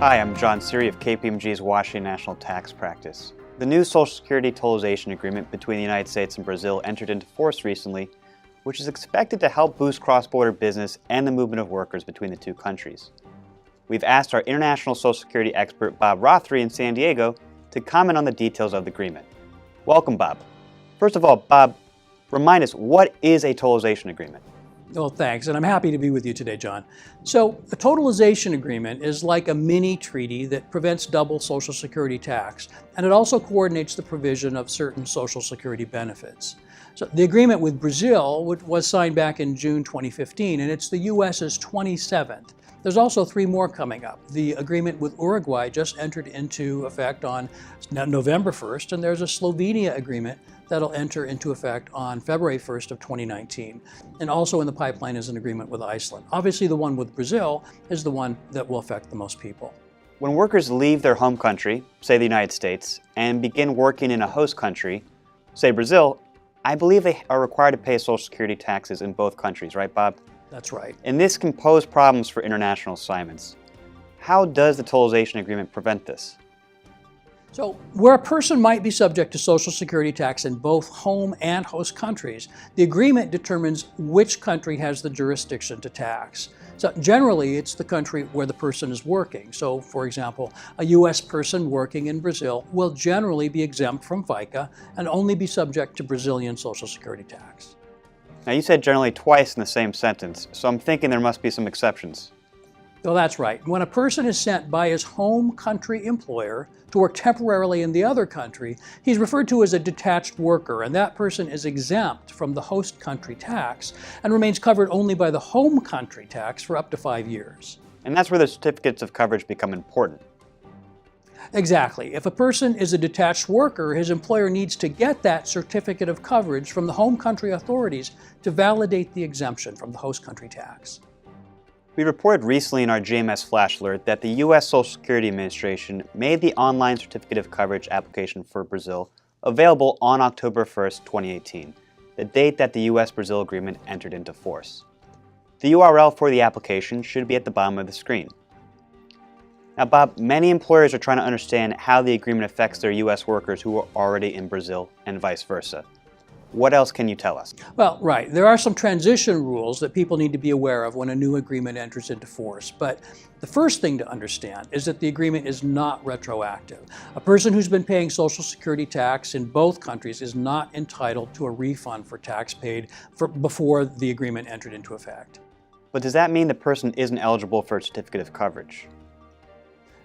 Hi, I'm John Seery of KPMG's Washington National Tax Practice. The new Social Security Totalization Agreement between the United States and Brazil entered into force recently, which is expected to help boost cross-border business and the movement of workers between the two countries. We've asked our international Social Security expert Bob Rothery in San Diego to comment on the details of the agreement. Welcome, Bob. First of all, Bob, remind us, what is a totalization agreement? Well, thanks, and I'm happy to be with you today, John. So, a totalization agreement is like a mini treaty that prevents double Social Security tax, and it also coordinates the provision of certain Social Security benefits. So, the agreement with Brazil was signed back in June 2015, and it's the U.S.'s 27th. There's also 3 more coming up. The agreement with Uruguay just entered into effect on November 1st, and there's a Slovenia agreement that'll enter into effect on February 1st of 2019. And also in the pipeline is an agreement with Iceland. Obviously, the one with Brazil is the one that will affect the most people. When workers leave their home country, say the United States, and begin working in a host country, say Brazil, I believe they are required to pay Social Security taxes in both countries, right, Bob? That's right. And this can pose problems for international assignments. How does the totalization agreement prevent this? So, where a person might be subject to Social Security tax in both home and host countries, the agreement determines which country has the jurisdiction to tax. So, generally, it's the country where the person is working. So, for example, a U.S. person working in Brazil will generally be exempt from FICA and only be subject to Brazilian Social Security tax. Now, you said generally twice in the same sentence, so I'm thinking there must be some exceptions. Well, that's right. When a person is sent by his home country employer to work temporarily in the other country, he's referred to as a detached worker, and that person is exempt from the host country tax and remains covered only by the home country tax for up to 5 years. And that's where the certificates of coverage become important. Exactly. If a person is a detached worker, his employer needs to get that certificate of coverage from the home country authorities to validate the exemption from the host country tax. We reported recently in our GMS Flash Alert that the U.S. Social Security Administration made the online certificate of coverage application for Brazil available on October 1st, 2018, the date that the U.S. Brazil agreement entered into force. The URL for the application should be at the bottom of the screen. Now, Bob, many employers are trying to understand how the agreement affects their U.S. workers who are already in Brazil and vice versa. What else can you tell us? Well, right. There are some transition rules that people need to be aware of when a new agreement enters into force. But the first thing to understand is that the agreement is not retroactive. A person who's been paying Social Security tax in both countries is not entitled to a refund for tax paid before the agreement entered into effect. But does that mean the person isn't eligible for a certificate of coverage?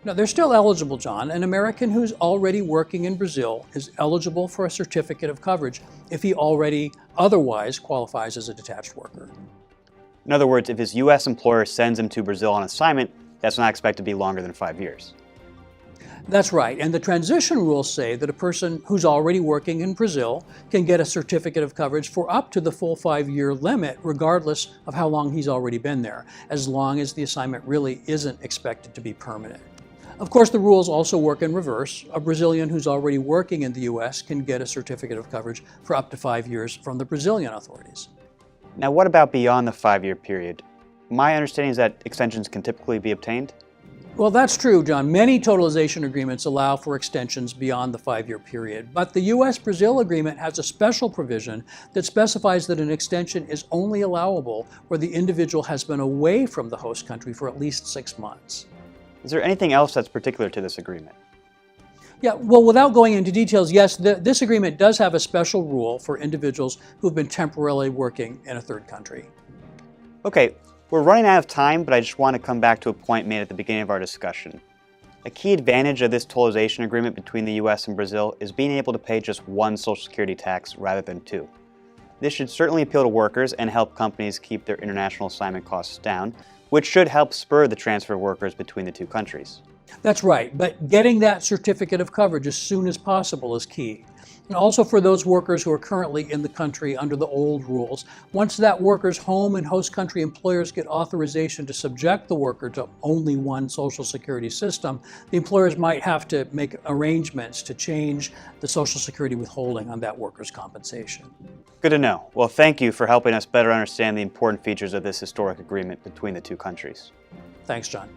No, they're still eligible, John. An American who's already working in Brazil is eligible for a certificate of coverage if he already otherwise qualifies as a detached worker. In other words, if his U.S. employer sends him to Brazil on assignment, that's not expected to be longer than 5 years. That's right, and the transition rules say that a person who's already working in Brazil can get a certificate of coverage for up to the full 5-year limit, regardless of how long he's already been there, as long as the assignment really isn't expected to be permanent. Of course, the rules also work in reverse. A Brazilian who's already working in the U.S. can get a certificate of coverage for up to 5 years from the Brazilian authorities. Now, what about beyond the 5-year period? My understanding is that extensions can typically be obtained? Well, that's true, John. Many totalization agreements allow for extensions beyond the 5-year period, but the U.S.-Brazil agreement has a special provision that specifies that an extension is only allowable where the individual has been away from the host country for at least 6 months. Is there anything else that's particular to this agreement? Yeah, well, without going into details, yes, this agreement does have a special rule for individuals who've been temporarily working in a third country. Okay, we're running out of time, but I just want to come back to a point made at the beginning of our discussion. A key advantage of this totalization agreement between the U.S. and Brazil is being able to pay just one Social Security tax rather than 2. This should certainly appeal to workers and help companies keep their international assignment costs down, which should help spur the transfer of workers between the two countries. That's right, but getting that certificate of coverage as soon as possible is key. And also for those workers who are currently in the country under the old rules, once that worker's home and host country employers get authorization to subject the worker to only one Social Security system, the employers might have to make arrangements to change the Social Security withholding on that worker's compensation. Good to know. Well, thank you for helping us better understand the important features of this historic agreement between the two countries. Thanks, John.